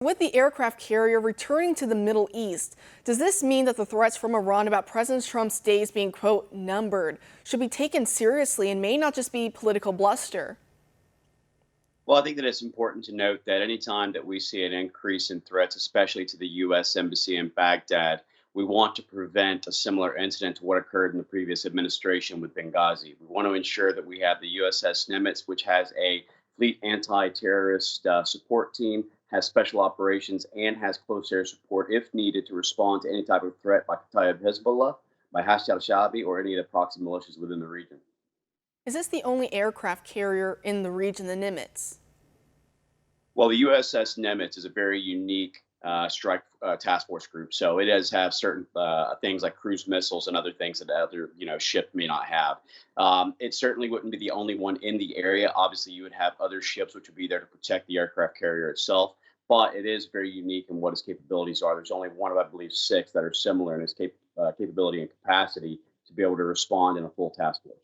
With the aircraft carrier returning to the Middle East, does this mean that the threats from Iran about President Trump's days being, quote, numbered should be taken seriously and may not just be political bluster? Well, I think that it's important to note that anytime that we see an increase in threats, especially to the U.S. Embassy in Baghdad, we want to prevent a similar incident to what occurred in the previous administration with Benghazi. We want to ensure that we have the USS Nimitz, which has a fleet anti-terrorist support team, has special operations, and has close air support if needed to respond to any type of threat by Kataib Hezbollah, by Hashd al-Shaabi, or any of the proxy militias within the region. Is this the only aircraft carrier in the region, the Nimitz? Well, the USS Nimitz is a very unique strike task force group. So it does have certain things like cruise missiles and other things that other ship may not have. It certainly wouldn't be the only one in the area. Obviously, you would have other ships which would be there to protect the aircraft carrier itself. But it is very unique in what its capabilities are. There's only one of, I believe, six that are similar in its capability and capacity to be able to respond in a full task force.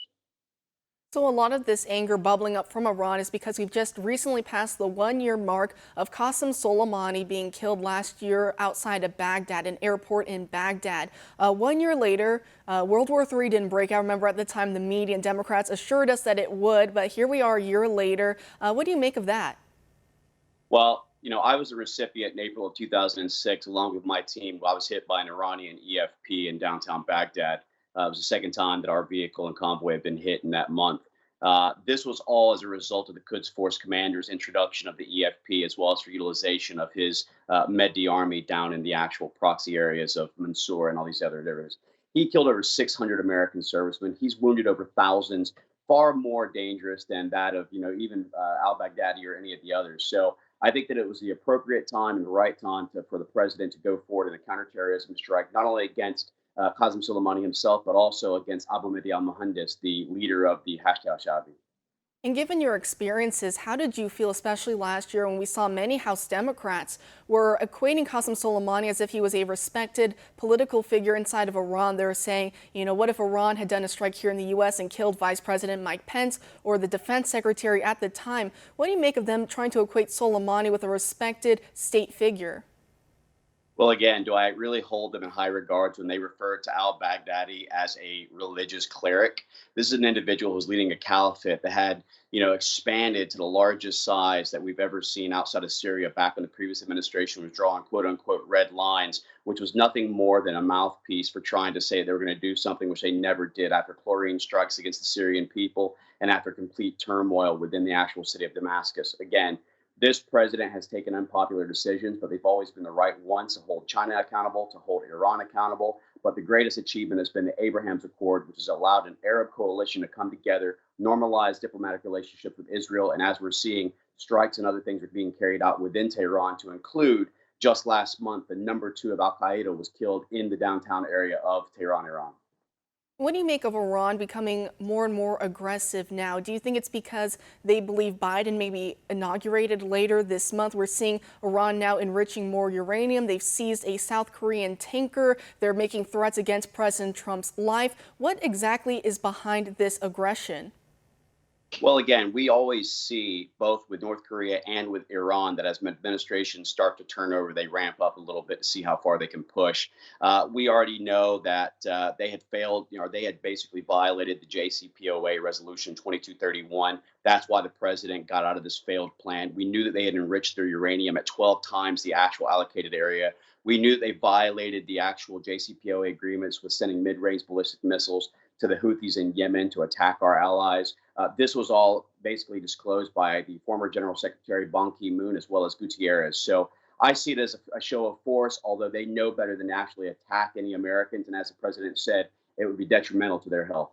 So a lot of this anger bubbling up from Iran is because we've just recently passed the 1-year mark of Qassim Soleimani being killed last year outside of Baghdad, an airport in Baghdad. 1 year later, World War III didn't break out. Remember, at the time, the media and Democrats assured us that it would, but here we are a year later. What do you make of that? Well, I was a recipient in April of 2006, along with my team. I was hit by an Iranian EFP in downtown Baghdad. It was the second time that our vehicle and convoy had been hit in that month. This was all as a result of the Quds Force commander's introduction of the EFP, as well as for utilization of his Mehdi army down in the actual proxy areas of Mansour and all these other areas. He killed over 600 American servicemen. He's wounded over thousands, far more dangerous than that of, even al-Baghdadi or any of the others. So I think that it was the appropriate time and the right time for the president to go forward in a counterterrorism strike, not only against Qasem Soleimani himself, but also against Abu Mahdi al-Muhandis, the leader of the Hashd al-Shaabi. And given your experiences, how did you feel, especially last year when we saw many House Democrats were equating Qasem Soleimani as if he was a respected political figure inside of Iran? They were saying, what if Iran had done a strike here in the U.S. and killed Vice President Mike Pence or the defense secretary at the time? What do you make of them trying to equate Soleimani with a respected state figure? Well, again, do I really hold them in high regards when they refer to al-Baghdadi as a religious cleric? This is an individual who's leading a caliphate that had, expanded to the largest size that we've ever seen outside of Syria back when the previous administration was drawing quote unquote red lines, which was nothing more than a mouthpiece for trying to say they were going to do something which they never did after chlorine strikes against the Syrian people and after complete turmoil within the actual city of Damascus. Again, this president has taken unpopular decisions, but they've always been the right ones to hold China accountable, to hold Iran accountable. But the greatest achievement has been the Abraham's Accord, which has allowed an Arab coalition to come together, normalize diplomatic relationships with Israel. And as we're seeing, strikes and other things are being carried out within Tehran, to include just last month, the number 2 of al-Qaeda was killed in the downtown area of Tehran, Iran. What do you make of Iran becoming more and more aggressive now? Do you think it's because they believe Biden may be inaugurated later this month? We're seeing Iran now enriching more uranium. They've seized a South Korean tanker. They're making threats against President Trump's life. What exactly is behind this aggression? Well, again, we always see both with North Korea and with Iran that as administrations start to turn over, they ramp up a little bit to see how far they can push. We already know that they had failed, they had basically violated the JCPOA resolution 2231. That's why the president got out of this failed plan. We knew that they had enriched their uranium at 12 times the actual allocated area. We knew that they violated the actual JCPOA agreements with sending mid-range ballistic missiles to the Houthis in Yemen to attack our allies. This was all basically disclosed by the former General Secretary Ban Ki-moon as well as Gutierrez. So I see it as a show of force, although they know better than to actually attack any Americans. And as the president said, it would be detrimental to their health.